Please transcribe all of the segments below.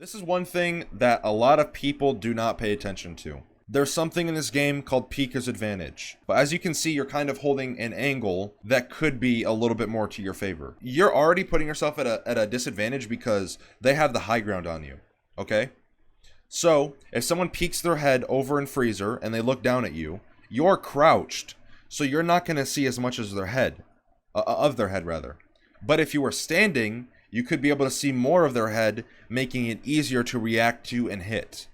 This is one thing that a lot of people do not pay attention to. There's something in this game called peeker's advantage. But as you can see, you're kind of holding an angle that could be a little bit more to your favor. You're already putting yourself at a disadvantage because they have the high ground on you. Okay? So, if someone peeks their head over in freezer and they look down at you, you're crouched. So you're not going to see as much as their head. Of their head, rather. But if you were standing, you could be able to see more of their head, making it easier to react to and hit.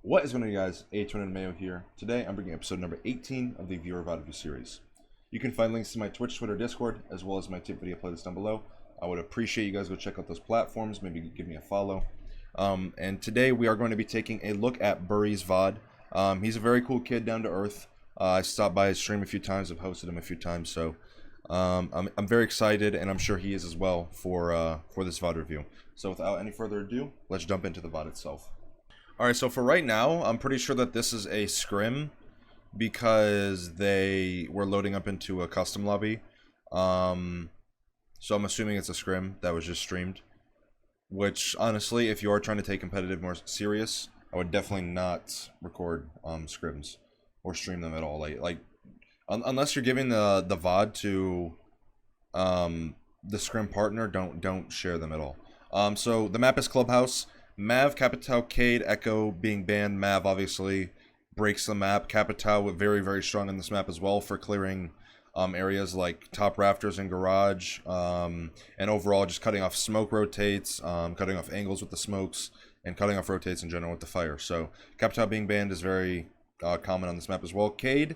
What is going on, you guys? H1 and Mayo here. Today I'm bringing episode number 18 of the Viewer VoD series. You can find links to my Twitch, Twitter, Discord, as well as my tip video playlist down below. I would appreciate you guys go check out those platforms, maybe give me a follow. And today we are going to be taking a look at Burry's VoD. He's a very cool kid, down to earth. I stopped by his stream a few times, I've hosted him a few times, so I'm very excited, and I'm sure he is as well for this VoD review. So without any further ado, let's jump into the VoD itself. Alright, so for right now, I'm pretty sure that this is a scrim because they were loading up into a custom lobby. So I'm assuming it's a scrim that was just streamed. Which, honestly, if you are trying to take competitive more serious, I would definitely not record scrims or stream them at all. Like unless you're giving the VoD to the scrim partner, don't share them at all. So the map is Clubhouse. Mav, Capitao, Cade, Echo being banned. Mav obviously breaks the map. Capitao very, very strong in this map as well for clearing areas like top rafters and garage, and overall just cutting off smoke rotates, cutting off angles with the smokes, and cutting off rotates in general with the fire. So Capitao being banned is very common on this map as well. Cade,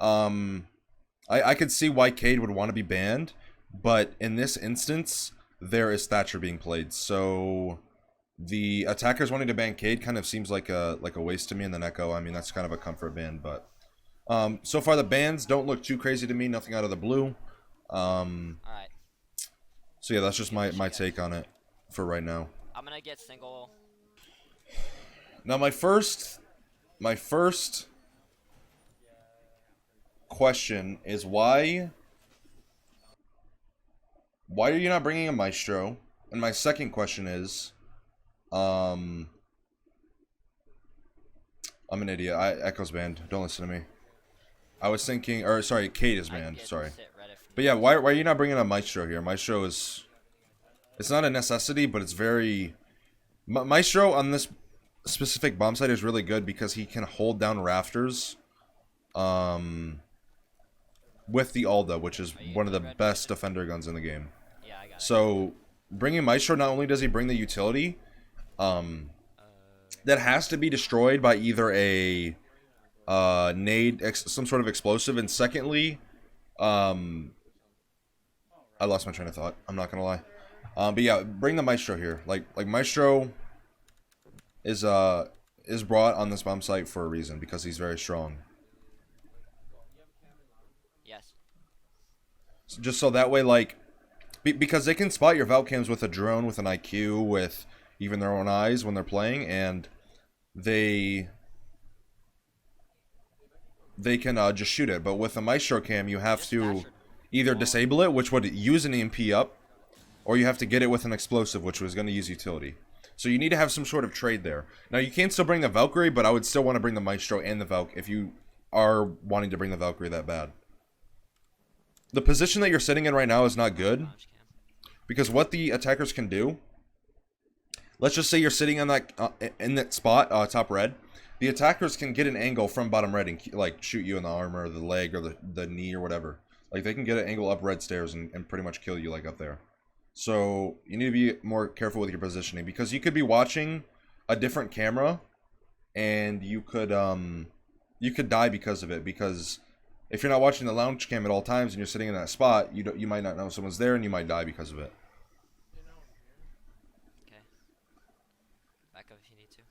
I could see why Cade would want to be banned, but in this instance there is Thatcher being played, so the attackers wanting to ban Cade kind of seems like a waste to me. And then Echo, I mean, that's kind of a comfort ban, but so far the bans don't look too crazy to me, nothing out of the blue. Alright. So yeah, that's just my take on it for right now. I'm gonna get single. Now my first question is why are you not bringing a Maestro? And my second question is, I'm an idiot. Echo's banned. Don't listen to me. I was thinking, or sorry, Cade is banned. Sorry. But yeah, why are you not bringing a Maestro here? Maestro is, it's not a necessity, but it's very, Maestro on this specific bomb site is really good because he can hold down rafters, with the Alda, which is one of the best defender guns in the game. Yeah, I got it. So bringing Maestro, not only does he bring the utility, that has to be destroyed by either a nade, some sort of explosive, and secondly, I lost my train of thought. I'm not gonna lie. But yeah, bring the Maestro here. Like Maestro is brought on this bomb site for a reason, because he's very strong. Yes. Just so that way, like, because they can spot your Valk cams with a drone, with an IQ, with even their own eyes when they're playing, and they can just shoot it. But with a Maestro cam, you have to either disable it, which would use an EMP up, or you have to get it with an explosive, which was going to use utility. So you need to have some sort of trade there. Now you can still bring the Valkyrie, but I would still want to bring the Maestro and the Valk if you are wanting to bring the Valkyrie that bad. The position that you're sitting in right now is not good, because what the attackers can do, let's just say you're sitting on that in that spot, top red. The attackers can get an angle from bottom red and like shoot you in the arm or the leg or the knee or whatever. Like they can get an angle up red stairs and pretty much kill you like up there. So you need to be more careful with your positioning, because you could be watching a different camera and you could die because of it. Because if you're not watching the lounge cam at all times and you're sitting in that spot, you might not know someone's there and you might die because of it. Back up if you need to.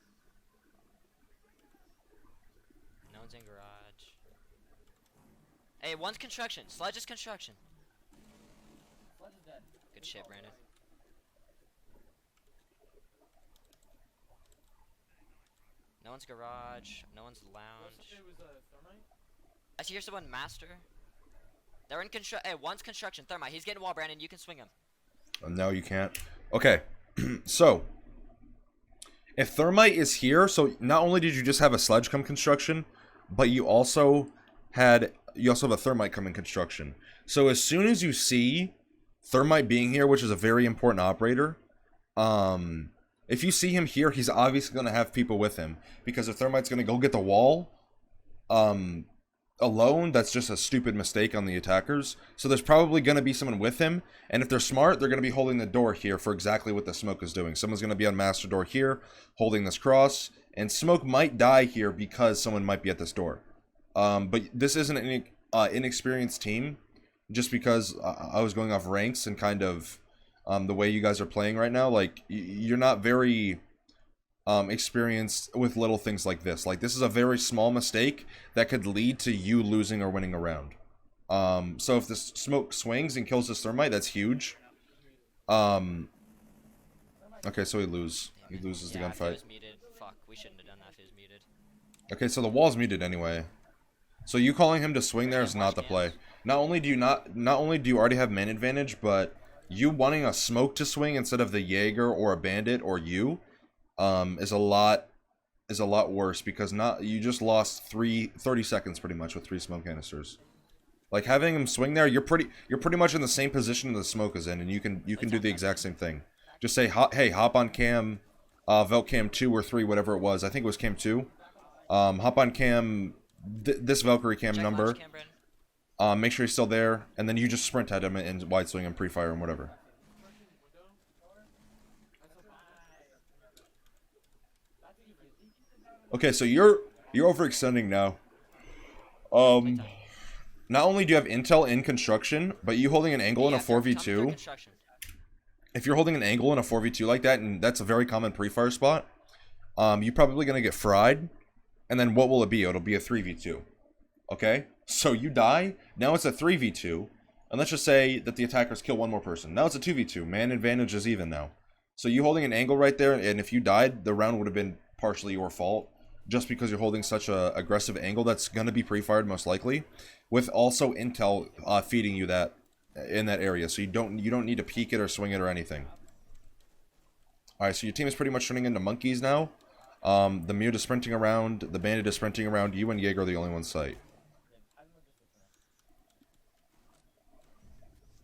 No one's in garage. Hey, one's construction. Sledge is construction. Sledge is dead. Good shit, Brandon. No one's garage. No one's lounge. I see here's someone master. They're in construction. Hey, one's construction. Thermite. He's getting wall, Brandon. You can swing him. No, you can't. Okay. So, if Thermite is here, so not only did you just have a sledge come construction, but you also have a Thermite come in construction. So as soon as you see Thermite being here, which is a very important operator, if you see him here, he's obviously going to have people with him. Because if Thermite's going to go get the wall alone, that's just a stupid mistake on the attackers. So there's probably going to be someone with him. And if they're smart, they're going to be holding the door here for exactly what the smoke is doing. Someone's going to be on master door here, holding this cross. And smoke might die here because someone might be at this door. But this isn't an inexperienced team. Just because I was going off ranks and kind of the way you guys are playing right now. Like, you're not very experienced with little things like this. Like, this is a very small mistake that could lead to you losing or winning a round. So if this smoke swings and kills this Thermite, that's huge. Okay, so he loses the gunfight. If it was muted. Fuck, we shouldn't have done that if it was muted. Okay, so the wall's muted anyway. So you calling him to swing there is not the play. Not only do you already have man advantage, but you wanting a smoke to swing instead of the Jaeger or a bandit or you is a lot worse, because you just lost 30 seconds pretty much with 3 smoke canisters. Like, having him swing there, you're pretty much in the same position the smoke is in, and you can do the exact same thing. Just say, hey, hop on cam, Velt cam 2 or 3, whatever it was. I think it was cam 2. Hop on cam, this Valkyrie cam Check number. Launch, Make sure he's still there, and then you just sprint at him and wide swing and pre-fire and whatever. Okay, so you're overextending now. Not only do you have intel in construction, but you holding an angle in a 4v2. If you're holding an angle in a 4v2 like that, and that's a very common pre-fire spot, you're probably gonna get fried. And then what will it be? It'll be a 3v2. Okay? So you die, now it's a 3v2, and let's just say that the attackers kill one more person. Now it's a 2v2, man advantage is even now. So you holding an angle right there, and if you died, the round would have been partially your fault, just because you're holding such a aggressive angle that's going to be pre-fired most likely, with also intel feeding you that in that area, so you don't need to peek it or swing it or anything. Alright, so your team is pretty much turning into monkeys now. The mute is sprinting around, the bandit is sprinting around, you and Jaeger are the only ones sight.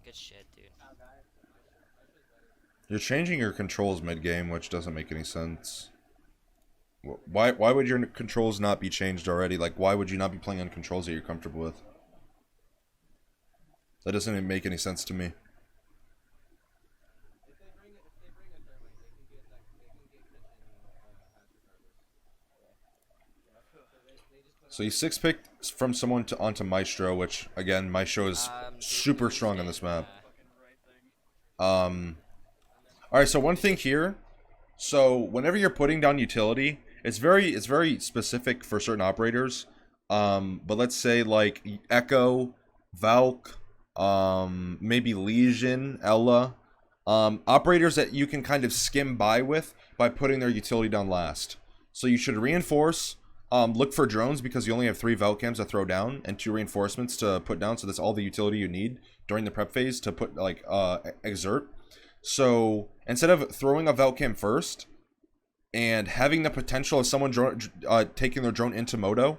Good shit, dude. You're changing your controls mid-game, which doesn't make any sense. Why would your controls not be changed already? Like, why would you not be playing on controls that you're comfortable with? That doesn't even make any sense to me. So you 6-picked from someone onto Maestro, which, again, Maestro is super strong on this map. Alright, so one thing here. So whenever you're putting down utility, it's very specific for certain operators. But let's say like Echo, Valk, maybe Legion, Ella. Operators that you can kind of skim by with by putting their utility down last. So you should reinforce. Look for drones, because you only have 3 Velt cams to throw down and 2 reinforcements to put down, so that's all the utility you need during the prep phase to put, like, exert. So instead of throwing a Velt cam first and having the potential of someone taking their drone into Moto,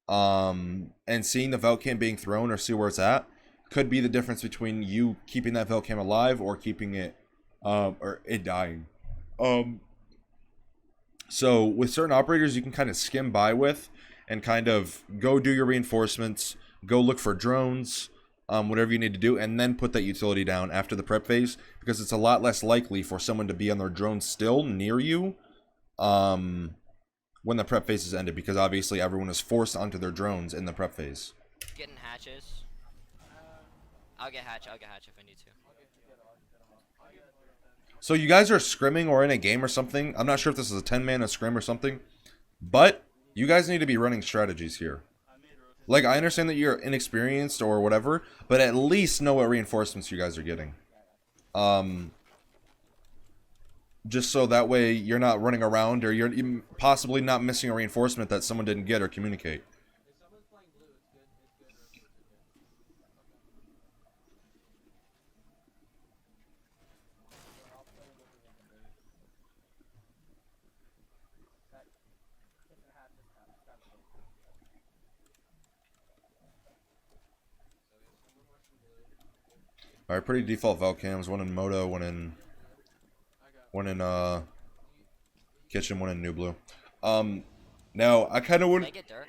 and seeing the Velt cam being thrown or see where it's at, could be the difference between you keeping that Velt cam alive or keeping it, or it dying. So with certain operators, you can kind of skim by with and kind of go do your reinforcements, go look for drones, whatever you need to do, and then put that utility down after the prep phase, because it's a lot less likely for someone to be on their drone still near you when the prep phase is ended, because obviously everyone is forced onto their drones in the prep phase. Getting hatches. I'll get hatch if I need to. So you guys are scrimming or in a game or something. I'm not sure if this is a 10-man scrim or something, but you guys need to be running strategies here. Like, I understand that you're inexperienced or whatever, but at least know what reinforcements you guys are getting. Just so that way you're not running around, or you're possibly not missing a reinforcement that someone didn't get or communicate. Alright, pretty default Valve cams. One in Moto, one in kitchen, one in New Blue. Now I kind of would. Can I get dirt?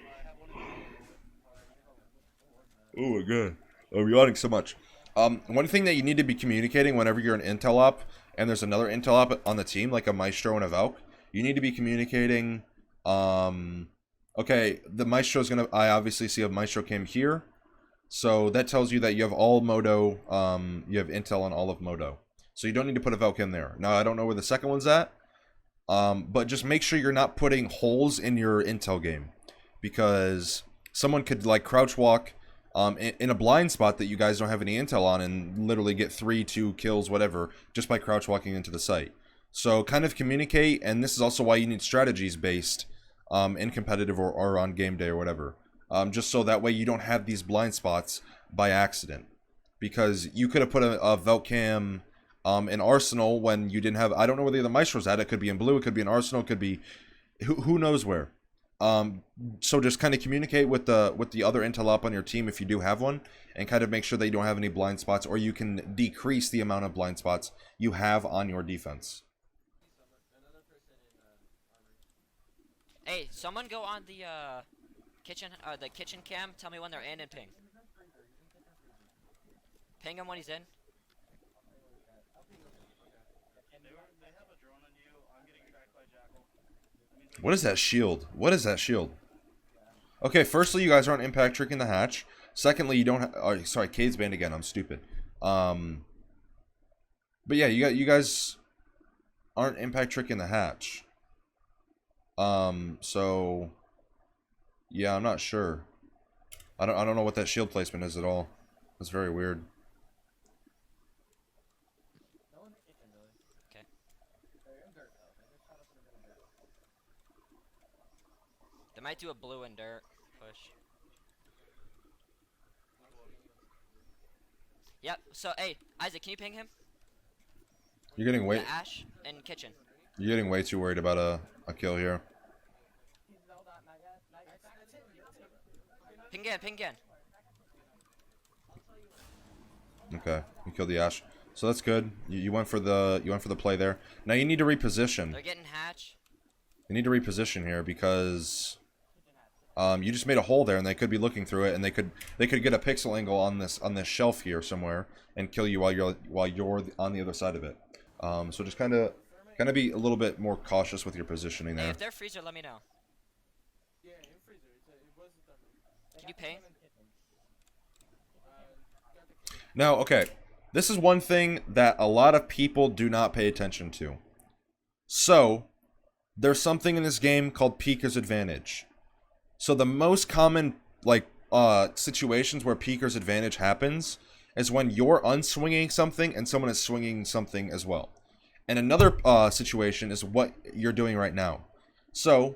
Oh my god, I'm yawning so much. One thing that you need to be communicating whenever you're an Intel op and there's another Intel op on the team, like a Maestro and a Valk, you need to be communicating. Okay, the Maestro's gonna. I obviously see a Maestro cam here. So that tells you that you have all Moto, you have Intel on all of Moto. So you don't need to put a Valk in there. Now, I don't know where the second one's at, but just make sure you're not putting holes in your Intel game. Because someone could, like, crouch walk in a blind spot that you guys don't have any Intel on and literally get 3, 2 kills, whatever, just by crouch walking into the site. So kind of communicate, and this is also why you need strategies based in competitive or on game day or whatever. Just so that way you don't have these blind spots by accident. Because you could have put a Valk cam in Arsenal when you didn't have... I don't know where the other Maestro's at. It could be in Blue, it could be in Arsenal, it could be... Who knows where. So just kind of communicate with the other Intel op on your team if you do have one. And kind of make sure that you don't have any blind spots. Or you can decrease the amount of blind spots you have on your defense. Hey, someone go on the kitchen cam. Tell me when they're in and ping. Ping him when he's in. What is that shield? What is that shield? Okay, firstly, you guys aren't impact tricking the hatch. Secondly, you don't. Oh, sorry, Cade's banned again. I'm stupid. But yeah, you guys aren't impact tricking the hatch. So yeah, I'm not sure. I don't know what that shield placement is at all. That's very weird. Okay. They might do a blue and dirt push. Yep. So hey, Isaac, can you ping him? You're getting way. Ash in kitchen. You're getting way too worried about a kill here. Ping again, ping again. Okay, you killed the Ash, so that's good. You went for the play there. Now you need to reposition. They're getting hatch. You need to reposition here because you just made a hole there, and they could be looking through it, and they could get a pixel angle on this shelf here somewhere and kill you while you're on the other side of it. So just kind of be a little bit more cautious with your positioning there. Hey, if they're freezer, let me know. Can you ping? Now, okay, this is one thing that a lot of people do not pay attention to. So, there's something in this game called Peeker's Advantage. So the most common, like, situations where Peeker's Advantage happens is when you're unswinging something and someone is swinging something as well. And another situation is what you're doing right now. So,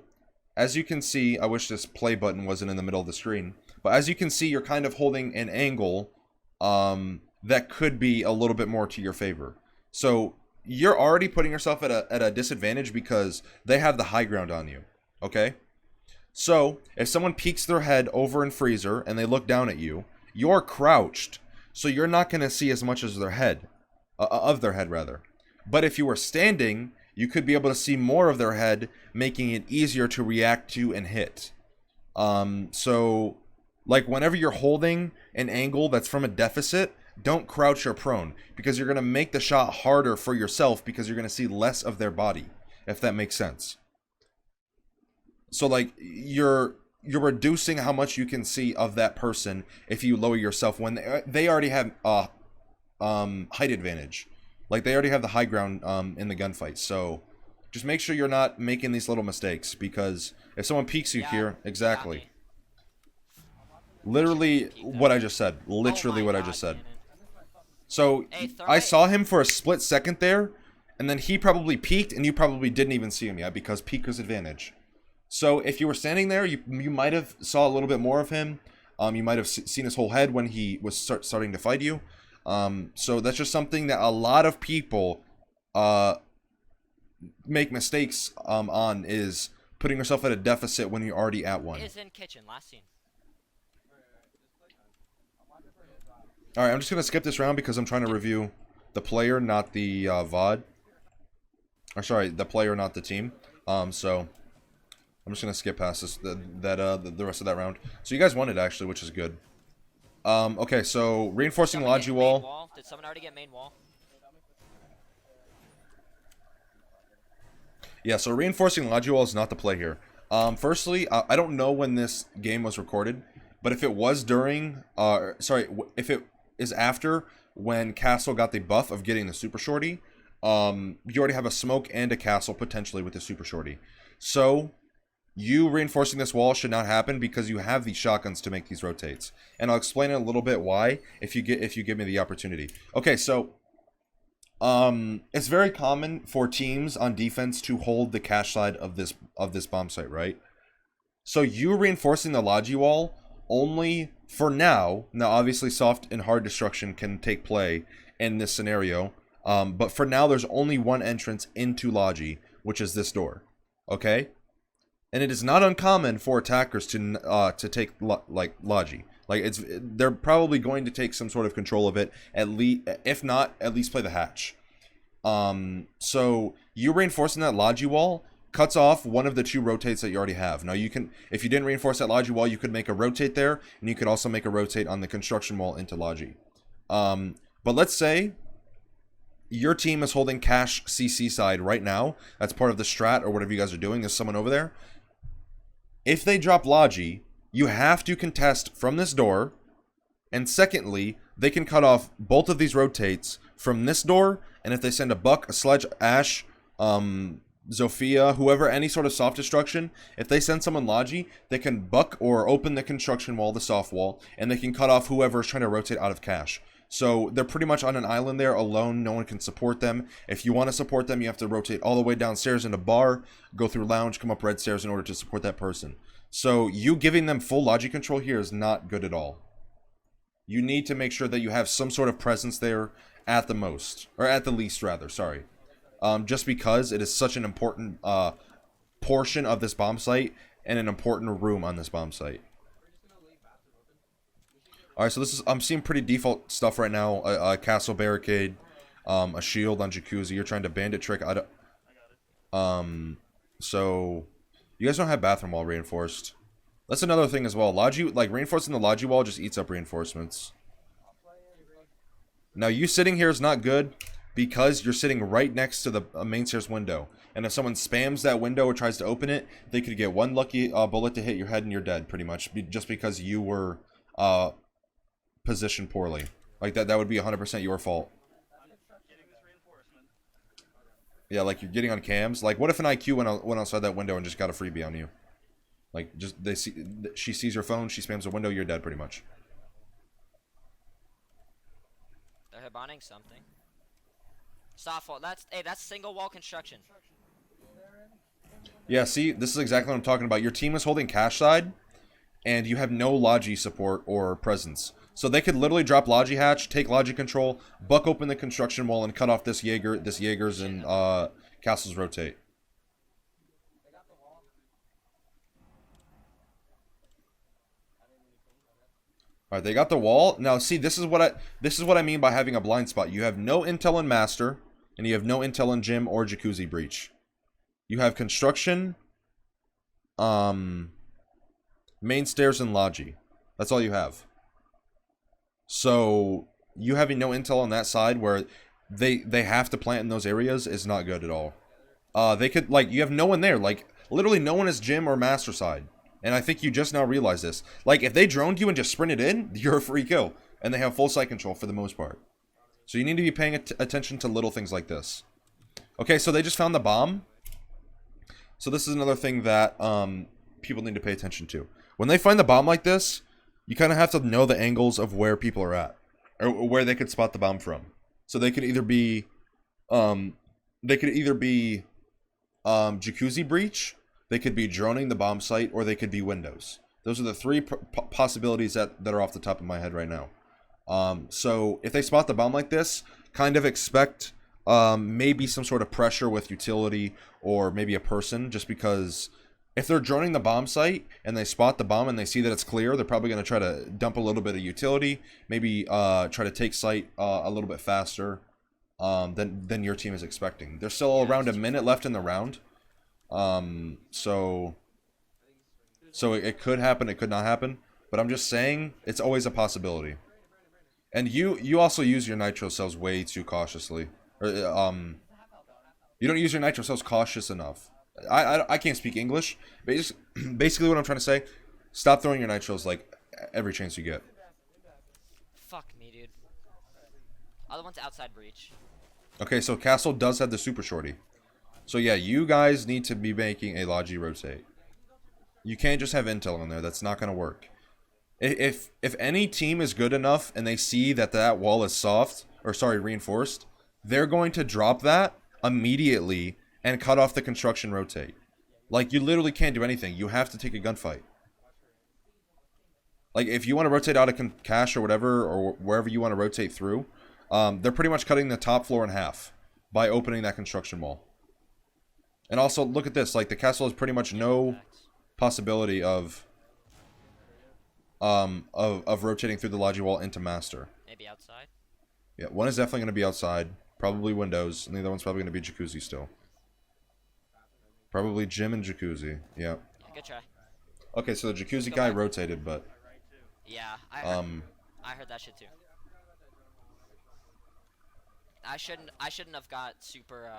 as you can see, I wish this play button wasn't in the middle of the screen, but as you can see, you're kind of holding an angle that could be a little bit more to your favor. So you're already putting yourself at a disadvantage because they have the high ground on you, okay? So if someone peeks their head over in freezer and they look down at you, you're crouched, so you're not going to see as much as their head, of their head rather. But if you were standing, you could be able to see more of their head, making it easier to react to and hit. So, like, whenever you're holding an angle that's from a deficit, don't crouch or prone, because you're going to make the shot harder for yourself because you're going to see less of their body, if that makes sense. So, like, you're reducing how much you can see of that person if you lower yourself when they already have height advantage. Like, they already have the high ground in the gunfight. So just make sure you're not making these little mistakes, because if someone peeks you here, exactly. Literally what I just said. Literally what I just said. So I saw him for a split second there, and then he probably peeked, and you probably didn't even see him yet, because peek was advantage. So if you were standing there, you might have saw a little bit more of him. You might have seen his whole head when he was starting to fight you. So that's just something that a lot of people make mistakes on, is putting yourself at a deficit when you're already at one. Is in kitchen, last scene. Alright, I'm just going to skip this round because I'm trying to review the player, not the VoD. Or sorry, the player, not the team. So I'm just going to skip past this, the rest of that round. So you guys won it, actually, which is good. Okay, so reinforcing Logi wall. Did someone already get main wall? Yeah, so reinforcing Logi wall is not the play here. Firstly, I don't know when this game was recorded, but if it was during, if it is after when Castle got the buff of getting the Super Shorty, you already have a smoke and a Castle potentially with the Super Shorty. So you reinforcing this wall should not happen because you have these shotguns to make these rotates, and I'll explain in a little bit why if you give me the opportunity. Okay, so it's very common for teams on defense to hold the cache side of this bomb site, right? So you reinforcing the Logi wall only for now. Now, obviously, soft and hard destruction can take play in this scenario, but for now, there's only one entrance into Logi, which is this door. Okay, and it is not uncommon for attackers to take Logi. Like they're probably going to take some sort of control of it, at least, if not, at least play the hatch. So you reinforcing that Logi wall cuts off one of the two rotates that you already have. Now you can, if you didn't reinforce that Logi wall, you could make a rotate there, and you could also make a rotate on the construction wall into Logi. But let's say your team is holding cache CC side right now. That's part of the strat or whatever you guys are doing. There's someone over there. If they drop Logi, you have to contest from this door, and secondly, they can cut off both of these rotates from this door, and if they send a Buck, a Sledge, Ash, Zofia, whoever, any sort of soft destruction, if they send someone Logi, they can Buck or open the construction wall, the soft wall, and they can cut off whoever is trying to rotate out of cache. So they're pretty much on an island there alone. No one can support them. If you want to support them, you have to rotate all the way downstairs into bar, go through lounge, come up red stairs in order to support that person. So you giving them full Logi control here is not good at all. You need to make sure that you have some sort of presence there at the most, or at the least rather, sorry. Just because it is such an important portion of this bomb site and an important room on this bomb site. Alright, so this is, I'm seeing pretty default stuff right now. A castle barricade, a shield on Jacuzzi. You're trying to bandit trick. So you guys don't have bathroom wall reinforced. That's another thing as well. Logi, like reinforcing the Logi wall just eats up reinforcements. Now you sitting here is not good because you're sitting right next to the main stairs window. And if someone spams that window or tries to open it, they could get one lucky bullet to hit your head and you're dead pretty much. Just because you were positioned poorly. Like that would be 100% your fault. Yeah, like you're getting on cams. Like what if an IQ went outside that window and just got a freebie on you? Like just she sees your phone, she spams a window, you're dead pretty much. They're hibaning something. Soft wall. That's single wall construction. Yeah, see, this is exactly what I'm talking about. Your team is holding cache side, and you have no Logi support or presence. So they could literally drop Logi hatch, take Logi control, buck open the construction wall, and cut off this Jaeger's and Castle's rotate. Alright, they got the wall. Now see, this is what I mean by having a blind spot. You have no intel in Master, and you have no intel in Gym or Jacuzzi Breach. You have construction, main stairs, and Logi. That's all you have. So you having no intel on that side where they have to plant in those areas is not good at all. They could, like, you have no one there. Like, literally no one is Gym or Master side. And I think you just now realize this. Like, if they droned you and just sprinted in, you're a free kill. And they have full site control for the most part. So you need to be paying attention to little things like this. Okay, so they just found the bomb. So this is another thing that people need to pay attention to. When they find the bomb like this, you kind of have to know the angles of where people are at. Or where they could spot the bomb from. So they could either be... Jacuzzi Breach... They could be droning the bomb site, or they could be windows. Those are the three possibilities that are off the top of my head right now. So if they spot the bomb like this, kind of expect maybe some sort of pressure with utility, or maybe a person, just because if they're droning the bomb site and they spot the bomb and they see that it's clear, they're probably going to try to dump a little bit of utility, maybe try to take site a little bit faster than your team is expecting. There's still around a minute left in the round, so it could happen, it could not happen, but I'm just saying it's always a possibility. And you also use your nitro cells way too cautiously. Or, you don't use your nitro cells cautious enough. I can't speak English. Basically what I'm trying to say, stop throwing your nitros like every chance you get. Fuck me, dude. Other one's outside breach. Okay, so Castle does have the super shorty. So yeah, you guys need to be making a Logi rotate. You can't just have intel on there. That's not going to work. If any team is good enough and they see that that wall is reinforced, they're going to drop that immediately and cut off the construction rotate. Like, you literally can't do anything. You have to take a gunfight. Like, if you want to rotate out a cache or whatever, or wherever you want to rotate through, they're pretty much cutting the top floor in half by opening that construction wall. And also, look at this. Like, the castle has pretty much no possibility of rotating through the Logi wall into master. Maybe outside? Yeah, one is definitely going to be outside. Probably windows. And the other one's probably going to be jacuzzi still. Probably gym and jacuzzi. Yeah. Good try. Okay, so the jacuzzi guy rotated, but... Yeah, I heard that shit too. I shouldn't have got super,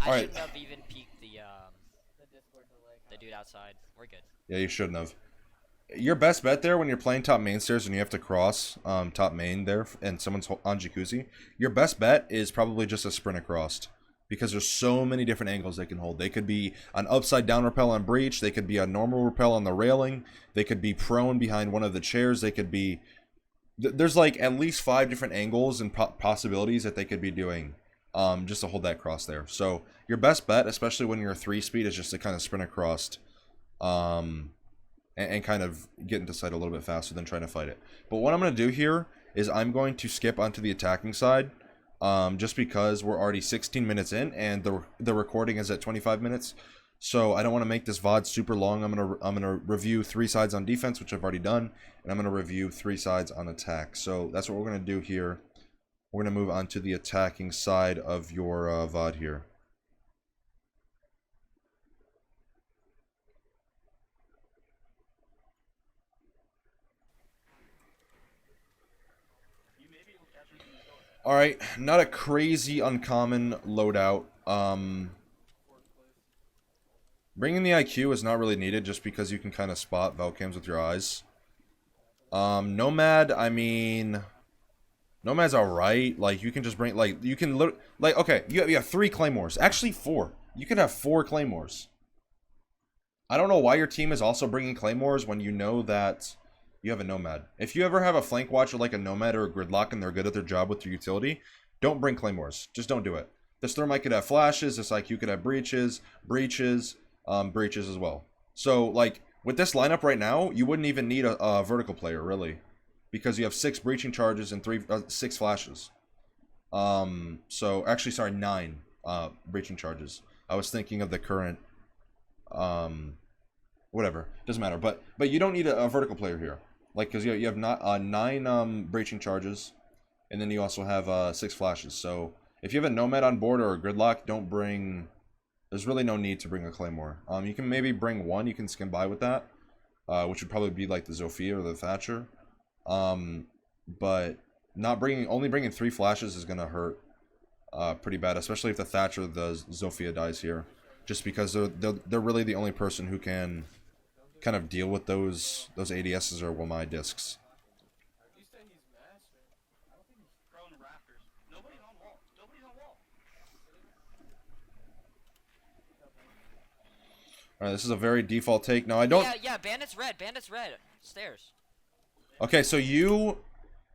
I shouldn't have even peeked the dude outside. We're good. Yeah, you shouldn't have. Your best bet there when you're playing top main stairs and you have to cross top main there and someone's on jacuzzi, your best bet is probably just a sprint across. Because there's so many different angles they can hold. They could be an upside down rappel on breach. They could be a normal rappel on the railing. They could be prone behind one of the chairs. They could be... There's like at least 5 different angles and possibilities that they could be doing just to hold that cross there. So your best bet, especially when you're 3-speed, is just to kind of sprint across and kind of get into sight a little bit faster than trying to fight it. But what I'm going to do here is I'm going to skip onto the attacking side. Just because we're already 16 minutes in and the recording is at 25 minutes, so I don't want to make this VOD super long. I'm gonna review 3 sides on defense, which I've already done, and I'm gonna review 3 sides on attack. So that's what we're gonna do here. We're gonna move on to the attacking side of your VOD here. Alright, not a crazy uncommon loadout. Bringing the IQ is not really needed just because you can kind of spot Velcams with your eyes. Nomad, I mean... Nomad's alright. Like, you can just bring... Like, you can... Like, okay, you have 3 Claymores. Actually, 4. You can have 4 Claymores. I don't know why your team is also bringing Claymores when you know that... You have a Nomad. If you ever have a flank watcher like a Nomad or a Gridlock and they're good at their job with your utility, don't bring Claymores. Just don't do it. This Thermite could have flashes. This IQ could have breaches as well. So, like, with this lineup right now, you wouldn't even need a vertical player, really. Because you have 6 breaching charges and 6 flashes. So, actually, sorry, 9 breaching charges. I was thinking of the current... whatever. Doesn't matter. But you don't need a vertical player here. Like, because you have not 9 breaching charges, and then you also have 6 flashes. So if you have a Nomad on board or a Gridlock, don't bring... There's really no need to bring a Claymore. You can maybe bring 1. You can skim by with that, which would probably be like the Zofia or the Thatcher. But only bringing 3 flashes is gonna hurt pretty bad, especially if the Thatcher or the Zofia dies here. Just because they're really the only person who can kind of deal with those ADSs or Wamai discs. Alright, this is a very default take. Now I don't... Yeah, bandits red, stairs. Okay, so you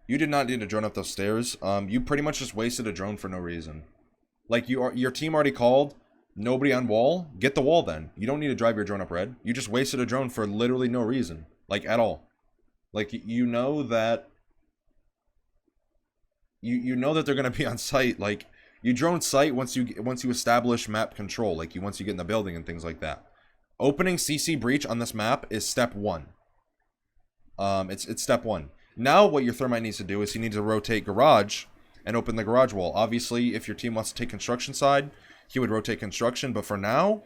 did not need to drone up those stairs. You pretty much just wasted a drone for no reason. Like, your team already called... Nobody on wall? Get the wall then. You don't need to drive your drone up red. You just wasted a drone for literally no reason. Like, at all. Like, you know that you know that they're gonna be on site. Like, you drone site once you establish map control, like once you get in the building and things like that. Opening CC breach on this map is step 1. It's step 1. Now what your thermite needs to do is he needs to rotate garage and open the garage wall. Obviously, if your team wants to take construction side, he would rotate construction, but for now,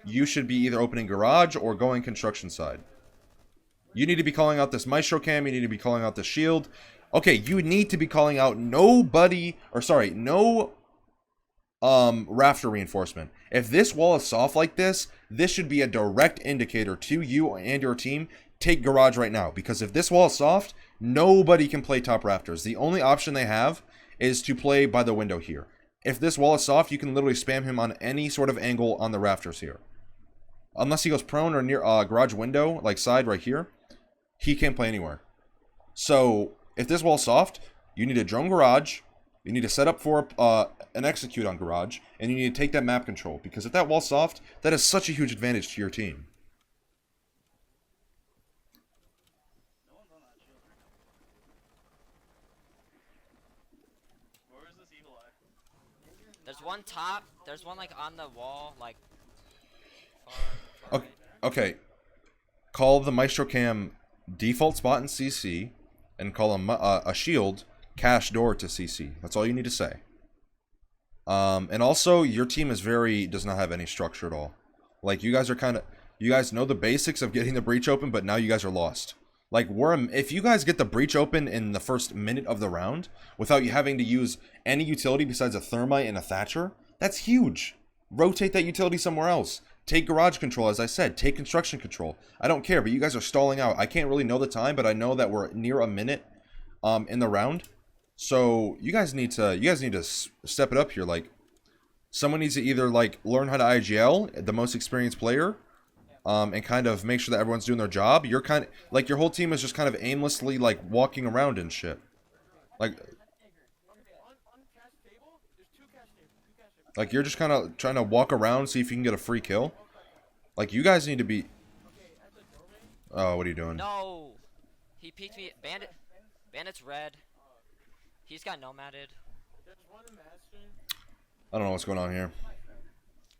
you should be either opening garage or going construction side. You need to be calling out this maestro cam, you need to be calling out the shield. Okay, you need to be calling out no rafter reinforcement. If this wall is soft like this, this should be a direct indicator to you and your team. Take garage right now, because if this wall is soft, nobody can play top rafters. The only option they have is to play by the window here. If this wall is soft, you can literally spam him on any sort of angle on the rafters here. Unless he goes prone or near garage window, like side right here, he can't play anywhere. So if this wall is soft, you need to drone garage, you need to set up for an execute on garage, and you need to take that map control, because if that wall's soft, that is such a huge advantage to your team. There's one top. There's one like on the wall, like. Okay. Okay. Call the Maestro Cam default spot in CC, and call a shield cache door to CC. That's all you need to say. And also, your team does not have any structure at all. Like, you guys know the basics of getting the breach open, but now you guys are lost. Like, if you guys get the breach open in the first minute of the round, without you having to use any utility besides a thermite and a thatcher, that's huge. Rotate that utility somewhere else. Take garage control, as I said. Take construction control. I don't care, but you guys are stalling out. I can't really know the time, but I know that we're near a minute in the round. So you guys need to step it up here. Like, someone needs to either like learn how to IGL, the most experienced player, and kind of make sure that everyone's doing their job. You're kind of like, your whole team is just kind of aimlessly like walking around and shit. Like you're just kind of trying to walk around, see if you can get a free kill. Like, you guys need to be. Oh, what are you doing? No, he peeked me. Bandit's red. He's got nomaded. I don't know what's going on here.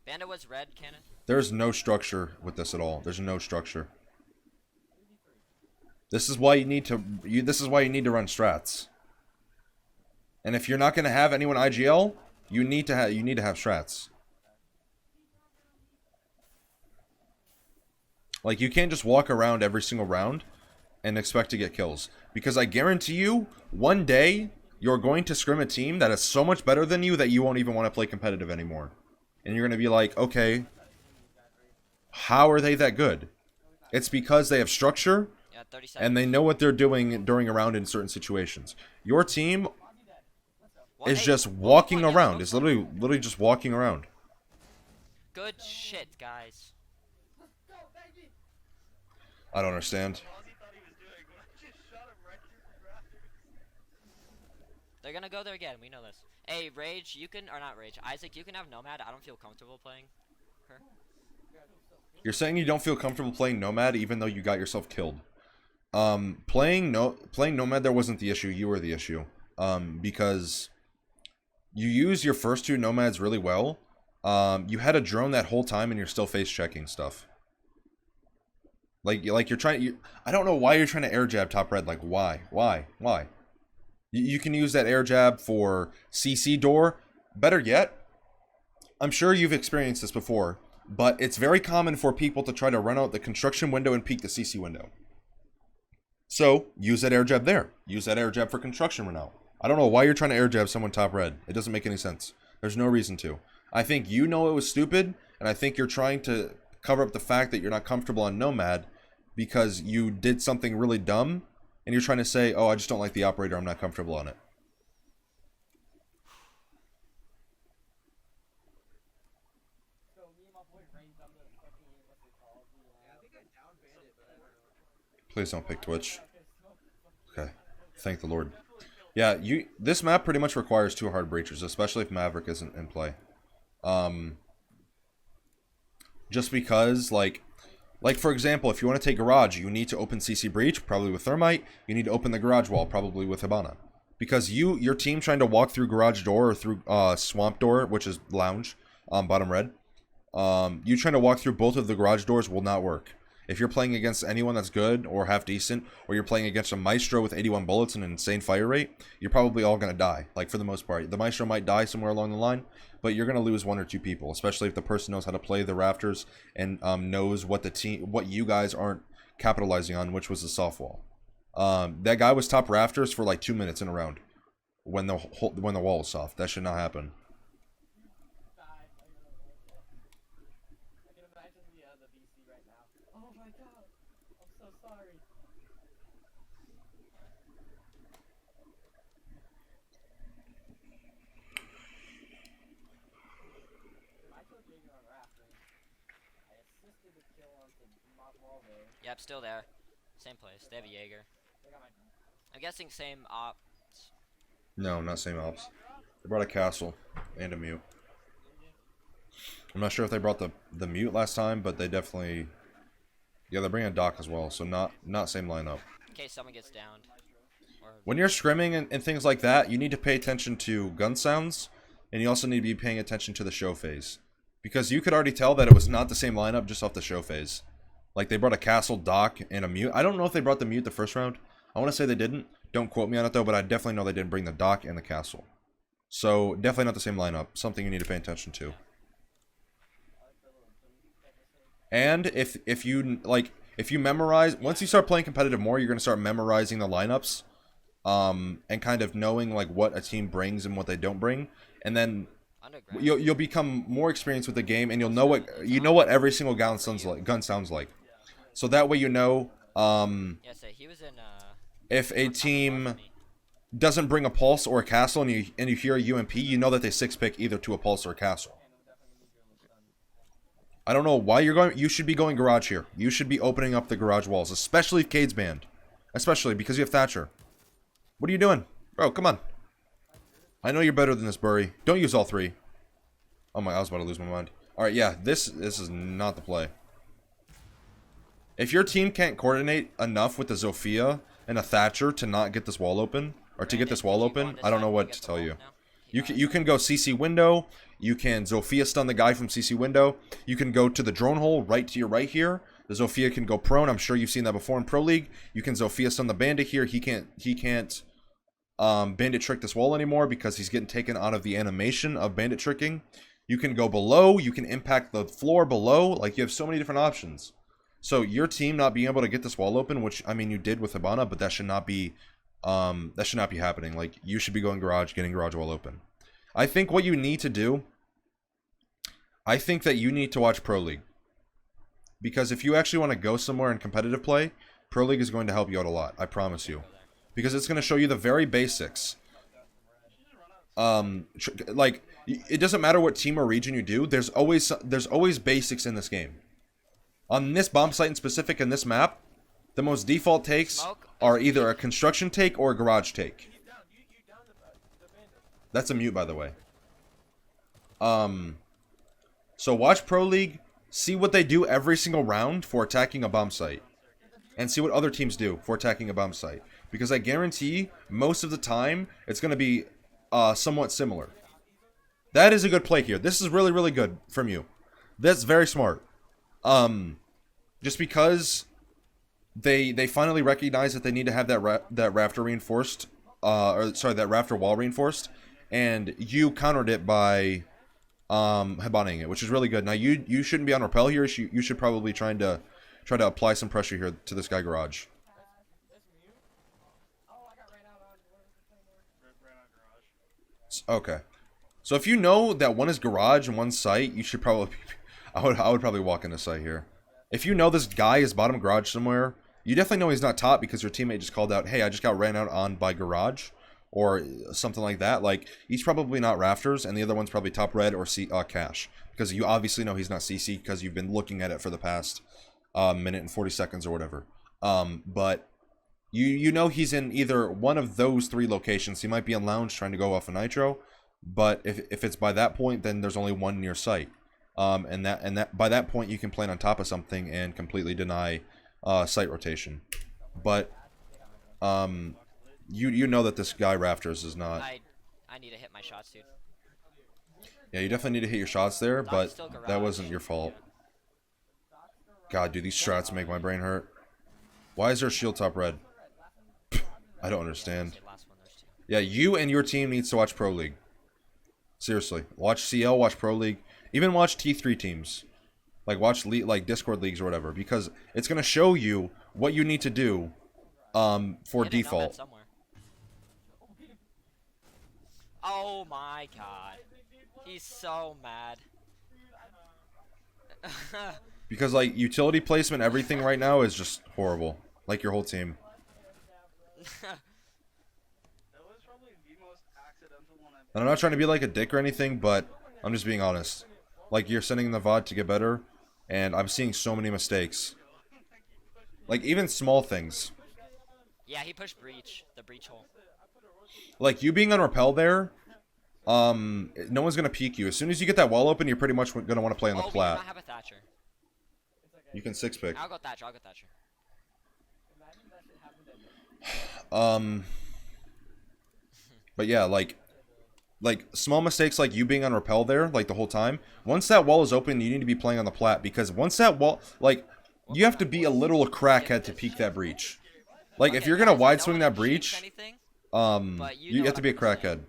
Bandit was red, cannon. There's no structure with this at all. There's no structure. This is why you need to run strats. And if you're not going to have anyone IGL, you need to have strats. Like, you can't just walk around every single round and expect to get kills, because I guarantee you, one day you're going to scrim a team that is so much better than you that you won't even want to play competitive anymore. And you're going to be like, okay, how are they that good? It's because they have structure, and they know what they're doing during a round in certain situations. Your team is just walking around. It's literally just walking around. Good shit, guys. I don't understand. They're gonna go there again. We know this. Hey, Rage, you can, or not Rage, Isaac, you can have Nomad. I don't feel comfortable playing her. You're saying you don't feel comfortable playing Nomad even though you got yourself killed. Playing Nomad there wasn't the issue. You were the issue. Because you used your first two Nomads really well. You had a drone that whole time and you're still face checking stuff. Like you're trying. I don't know why you're trying to air jab top red. Like, why? You can use that air jab for CC door. Better yet, I'm sure you've experienced this before, but it's very common for people to try to run out the construction window and peek the CC window. So, use that air jab there. Use that air jab for construction right now. I don't know why you're trying to air jab someone top red. It doesn't make any sense. There's no reason to. I think you know it was stupid, and I think you're trying to cover up the fact that you're not comfortable on Nomad because you did something really dumb, and you're trying to say, oh, I just don't like the operator, I'm not comfortable on it. Please don't pick Twitch. Okay. Thank the Lord. Yeah, this map pretty much requires 2 hard breachers, especially if Maverick isn't in play. Just because, like for example, if you want to take garage, you need to open CC breach, probably with thermite. You need to open the garage wall, probably with Hibana. Because your team trying to walk through garage door or through swamp door, which is lounge, bottom red. You trying to walk through both of the garage doors will not work. If you're playing against anyone that's good or half decent, or you're playing against a Maestro with 81 bullets and an insane fire rate, you're probably all going to die, like for the most part. The Maestro might die somewhere along the line, but you're going to lose 1 or 2 people, especially if the person knows how to play the rafters and knows what what you guys aren't capitalizing on, which was the soft wall. That guy was top rafters for like 2 minutes in a round when the wall was soft. That should not happen. Yep, still there. Same place. They have a Jaeger. I'm guessing same ops. No, not same ops. They brought a castle and a mute. I'm not sure if they brought the mute last time, but they definitely... Yeah, they're bringing a dock as well, so not same lineup. In case someone gets downed. Or... When you're scrimming and things like that, you need to pay attention to gun sounds, and you also need to be paying attention to the show phase. Because you could already tell that it was not the same lineup just off the show phase. Like, they brought a castle, dock, and a mute. I don't know if they brought the mute the first round. I want to say they didn't. Don't quote me on it, though, but I definitely know they didn't bring the dock and the castle. So, definitely not the same lineup. Something you need to pay attention to. And if you memorize... Once you start playing competitive more, you're going to start memorizing the lineups. And kind of knowing, like, what a team brings and what they don't bring. And then... You'll become more experienced with the game, and you'll know what every single gun sounds like. So that way you know if a team doesn't bring a pulse or a castle, and you hear a UMP, you know that they 6-pick either to a pulse or a castle. I don't know why you're going. You should be going garage here. You should be opening up the garage walls, especially if Cade's banned, especially because you have Thatcher. What are you doing, bro? Come on. I know you're better than this, Burry. Don't use all 3. Oh my, I was about to lose my mind. Alright, yeah, this is not the play. If your team can't coordinate enough with the Zofia and a Thatcher to not get this wall open, or to get this wall open, I don't know what to tell you. You can go CC window, you can Zofia stun the guy from CC window, you can go to the drone hole right to your right here. The Zofia can go prone, I'm sure you've seen that before in Pro League. You can Zofia stun the bandit here, he can't bandit trick this wall anymore because he's getting taken out of the animation of bandit tricking. You can go below, you can impact the floor below, like you have so many different options. So your team not being able to get this wall open, which I mean you did with Hibana, but that should not be happening. Like you should be going garage, getting garage wall open. I think what you need to do, I think that you need to watch Pro League. Because if you actually want to go somewhere in competitive play, Pro League is going to help you out a lot, I promise you. Because it's going to show you the very basics. Like, it doesn't matter what team or region you do, there's always basics in this game. On this bomb site in specific, in this map, the most default takes are either a construction take or a garage take. That's a mute, by the way. So watch Pro League, see what they do every single round for attacking a bomb site. And see what other teams do for attacking a bomb site. Because I guarantee, most of the time, it's going to be somewhat similar. That is a good play here. This is really, really good from you. That's very smart. Just because they finally recognize that they need to have that rafter reinforced, that rafter wall reinforced, and you countered it by Hibanaing it, which is really good. Now you shouldn't be on repel here. You should probably try to apply some pressure here to this guy garage. Okay, so if you know that one is garage and one's site, you should probably I would probably walk into site here. If you know this guy is bottom garage somewhere, you definitely know he's not top because your teammate just called out, hey, I just got ran out on by garage, or something like that. Like, he's probably not rafters, and the other one's probably top red or cash, because you obviously know he's not CC because you've been looking at it for the past minute and 40 seconds or whatever. But you know he's in either one of those 3 locations. He might be in lounge trying to go off a nitro, but if it's by that point, then there's only one near site. And that by that point you can plan on top of something and completely deny site rotation. But you know that this guy Rafters is not. I need to hit my shots, dude. Yeah, you definitely need to hit your shots there, but still garage. that wasn't your fault. God, dude, these strats make my brain hurt. Why is their shield top red? I don't understand. Yeah, you and your team needs to watch Pro League. Seriously, watch CL, watch Pro League, even watch T3 teams. Like watch like Discord leagues or whatever, because it's gonna show you what you need to do for default. Oh my god. He's so mad. Because like utility placement, everything right now is just horrible. Like your whole team. And I'm not trying to be like a dick or anything, but I'm just being honest. Like you're sending the VoD to get better, and I'm seeing so many mistakes. Like even small things. Yeah, he pushed breach, the breach hole. Like you being on rappel there, no one's gonna peek you. As soon as you get that wall open, you're pretty much gonna want to play on the plat. We do not have a Thatcher. You can 6-pick. I'll go Thatcher, I'll go Thatcher. But yeah, like small mistakes like you being on rappel there, like the whole time. Once that wall is open, you need to be playing on the plat, because once that wall, like, you have to be a little crackhead to peek that breach. Like, if you're gonna wide swing that breach, you have to be a crackhead.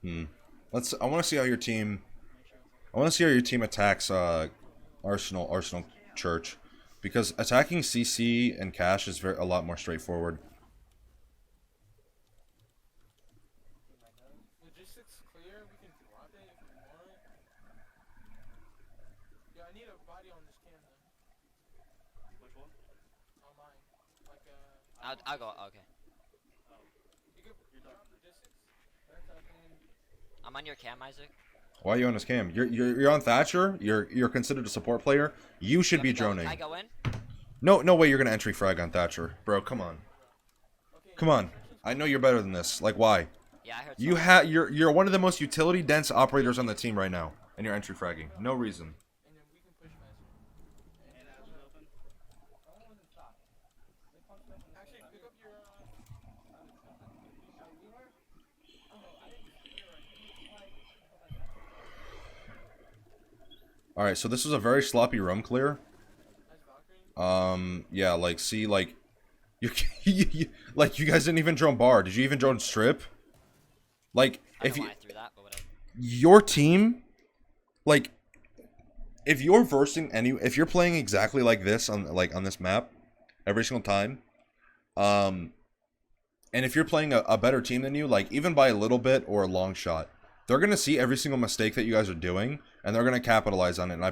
I want to see how your team. I want to see how your team attacks Arsenal Church, because attacking CC and Cash is a lot more straightforward. Logistics clear. We can drop it if we want. Yeah, I need a body on this cam then. Which one? On mine. Like I'll go. Okay. You could drop logistics. I'm on your cam, Isaac. Why are you on his cam? You're on Thatcher. You're considered a support player. You should be droning. Can I go in? No way you're gonna entry frag on Thatcher, bro. Come on. Come on. I know you're better than this. Like why? Yeah, I heard. You're one of the most utility dense operators on the team right now, and you're entry fragging. No reason. And then we can push Actually, pick up your. All right, so this was a very sloppy roam clear. Yeah, like see, like like you guys didn't even drone bar. Did you even drone strip? Like if you your team, like if you're versing if you're playing exactly like this on this map every single time, and if you're playing a better team than you, like even by a little bit or a long shot, they're gonna see every single mistake that you guys are doing, and they're gonna capitalize on it. And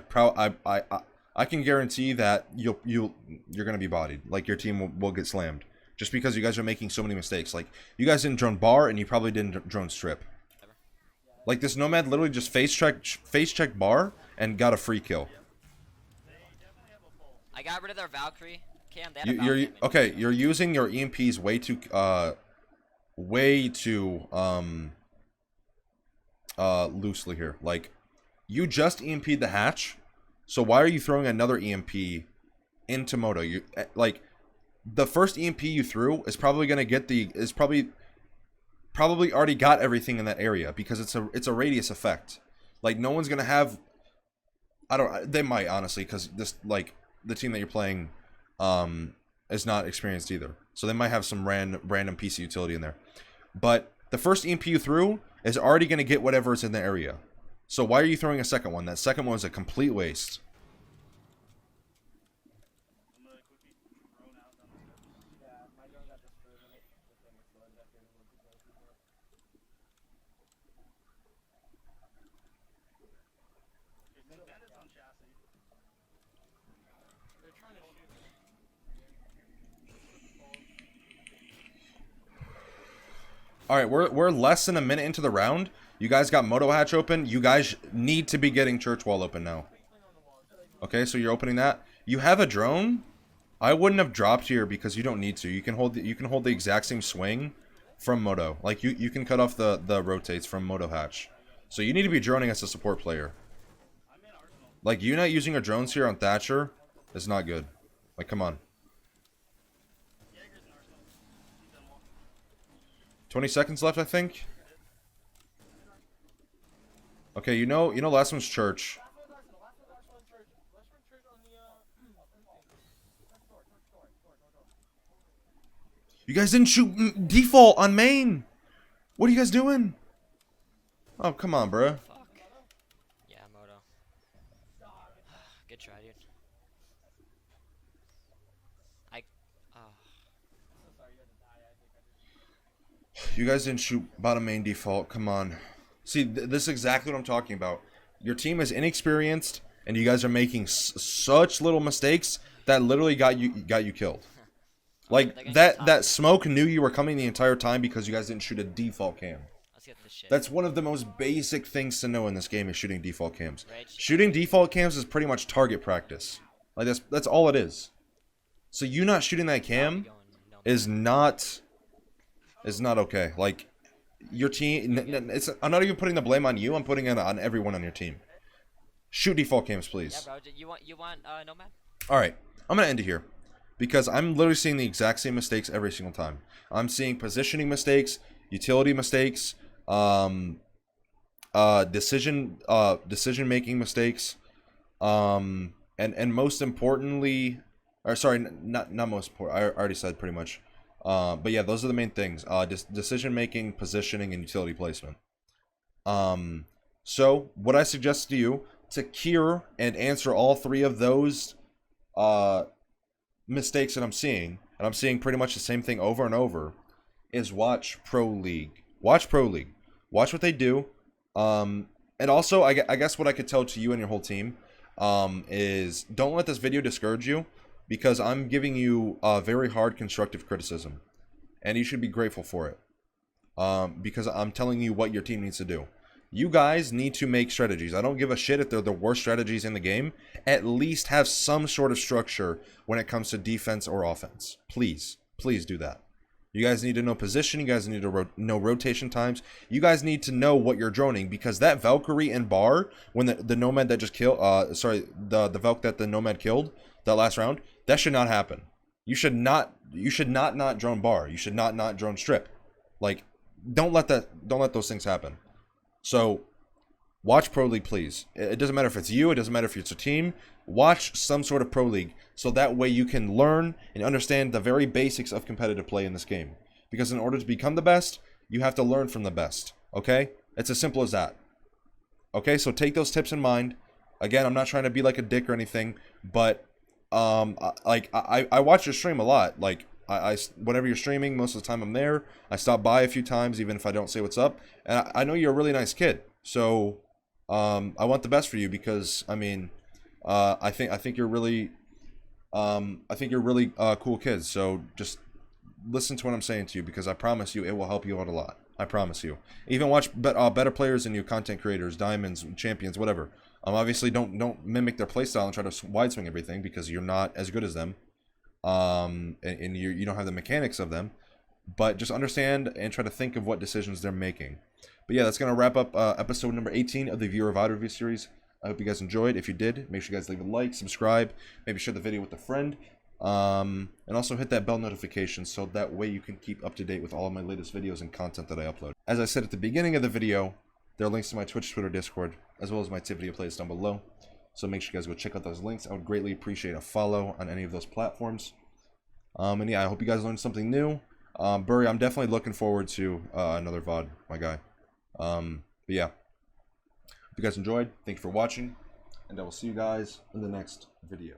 I can guarantee that you're gonna be bodied. Like your team will get slammed just because you guys are making so many mistakes. Like you guys didn't drone bar, and you probably didn't drone strip. Like this Nomad literally just face checked bar and got a free kill. I got rid of their Valkyrie. Cam, okay. You're using your EMPs way too loosely here. Like you just EMP'd the hatch. So why are you throwing another EMP into Moto? You like the first EMP you threw is probably gonna get probably already got everything in that area, because it's a radius effect. Like no one's gonna have. They might honestly, because this like the team that you're playing is not experienced either. So they might have some random piece of utility in there. But the first EMP you threw is already gonna get whatever is in the area. So why are you throwing a second one? That second one is a complete waste. Alright, we're less than a minute into the round. You guys got Moto Hatch open. You guys need to be getting Church Wall open now. Okay, so you're opening that. You have a drone. I wouldn't have dropped here because you don't need to. You can hold the exact same swing from Moto. Like you can cut off the rotates from Moto Hatch. So you need to be droning as a support player. Like you not using your drones here on Thatcher is not good. Like come on. 20 seconds left, I think. Okay, you know last one's church. Last one church. Last one church on the You guys didn't shoot default on main. What are you guys doing? Oh, come on, bruh. Fuck. Yeah, Moto. Good try, dude. You guys didn't shoot bottom main default. Come on. See, this is exactly what I'm talking about. Your team is inexperienced, and you guys are making such little mistakes that literally got you killed. Like that smoke knew you were coming the entire time because you guys didn't shoot a default cam. Let's get this shit. That's one of the most basic things to know in this game is shooting default cams. Shooting default cams is pretty much target practice. Like that's all it is. So you not shooting that cam is not okay. Like your team, I'm not even putting the blame on you. I'm putting it on everyone on your team. Shoot default cams, please. Yeah, bro. You want Nomad? All right, I'm gonna end it here because I'm literally seeing the exact same mistakes every single time. I'm seeing positioning mistakes, utility mistakes, decision making mistakes, and most importantly, or sorry, not most important. I already said pretty much. But yeah, those are the main things. Decision making, positioning, and utility placement. So what I suggest to you to cure and answer all three of those mistakes that I'm seeing, and I'm seeing pretty much the same thing over and over, is watch Pro League. Watch Pro League. Watch what they do. And also, I guess what I could tell to you and your whole team is don't let this video discourage you, because I'm giving you very hard constructive criticism, and you should be grateful for it, because I'm telling you what your team needs to do. You guys need to make strategies. I don't give a shit if they're the worst strategies in the game. At least have some sort of structure when it comes to defense or offense. Please, please do that. You guys need to know position. You guys need to know rotation times. You guys need to know what you're droning, because that Valkyrie and bar, when the Nomad that just killed, the Valk that the Nomad killed that last round, that should not happen. You should not drone bar. You should not drone strip. Like, don't let those things happen. So, watch Pro League, please. It doesn't matter if it's you. It doesn't matter if it's a team. Watch some sort of Pro League, so that way you can learn and understand the very basics of competitive play in this game. Because in order to become the best, you have to learn from the best. Okay? It's as simple as that. Okay? So take those tips in mind. Again, I'm not trying to be like a dick or anything, but I watch your stream a lot. Like, I whenever you're streaming, most of the time I'm there. I stop by a few times, even if I don't say what's up. And I know you're a really nice kid, so I want the best for you, because I mean, I think you're really cool kids. So just listen to what I'm saying to you, because I promise you it will help you out a lot. I promise you. Even watch better players than you, content creators, diamonds, champions, whatever. Obviously don't mimic their playstyle and try to wide swing everything, because you're not as good as them. And you don't have the mechanics of them, but just understand and try to think of what decisions they're making. But yeah, that's gonna wrap up episode number 18 of the Viewer VoD review series. I hope you guys enjoyed. If you did, make sure you guys leave a like, subscribe, maybe share the video with a friend, and also hit that bell notification, so that way you can keep up to date with all of my latest videos and content that I upload. As I said at the beginning of the video, there are links to my Twitch, Twitter, Discord, as well as my tip video playlist down below. So make sure you guys go check out those links. I would greatly appreciate a follow on any of those platforms. And yeah, I hope you guys learned something new. Burry, I'm definitely looking forward to another VOD, my guy. But yeah, if you guys enjoyed, thank you for watching, and I will see you guys in the next video.